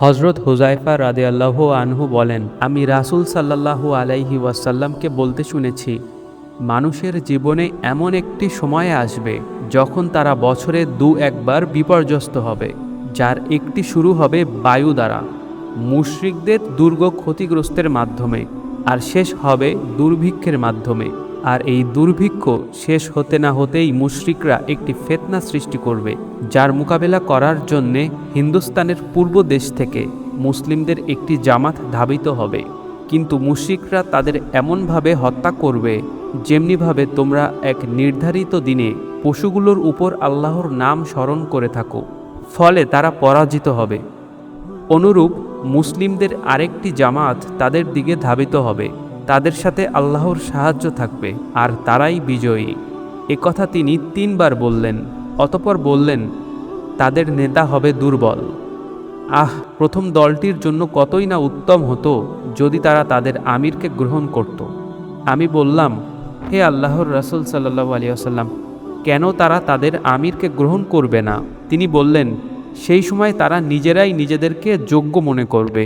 হজরত হুযায়ফা রাদিয়াল্লাহু আনহু বলেন, আমি রাসূল সাল্লাল্লাহু আলাইহি ওয়াসাল্লামকে বলতে শুনেছি, মানুষের জীবনে এমন একটি সময় আসবে যখন তারা বছরে একবার বিপর্যস্ত হবে, যার একটি শুরু হবে বায়ু দ্বারা, মুশরিকদের দুর্গ ক্ষতিগ্রস্তের মাধ্যমে, আর শেষ হবে দুর্ভিক্ষের মাধ্যমে। আর এই দুর্ভিক্ষ শেষ হতে না হতেই মুশরিকরা একটি ফিতনা সৃষ্টি করবে, যার মোকাবেলা করার জন্যে হিন্দুস্তানের পূর্ব দেশ থেকে মুসলিমদের একটি জামাত ধাবিত হবে। কিন্তু মুশরিকরা তাদের এমনভাবে হত্যা করবে যেমনিভাবে তোমরা এক নির্ধারিত দিনে পশুগুলোর উপর আল্লাহর নাম স্মরণ করে থাকো। ফলে তারা পরাজিত হবে। অনুরূপ মুসলিমদের আরেকটি জামাত তাদের দিকে ধাবিত হবে, তাদের সাথে আল্লাহর সাহায্য থাকবে, আর তারাই বিজয়ী। একথা তিনি 3 বার বললেন। অতঃপর বললেন, তাদের নেতা হবে দুর্বল। প্রথম দলটির জন্য কতই না উত্তম হতো যদি তারা তাদের আমিরকে গ্রহণ করত। আমি বললাম, হে আল্লাহর রাসূল সাল্লাল্লাহু আলাইহি ওয়াসাল্লাম, কেন তারা তাদের আমিরকে গ্রহণ করবে না? তিনি বললেন, সেই সময় তারা নিজেরাই নিজেদেরকে যোগ্য মনে করবে।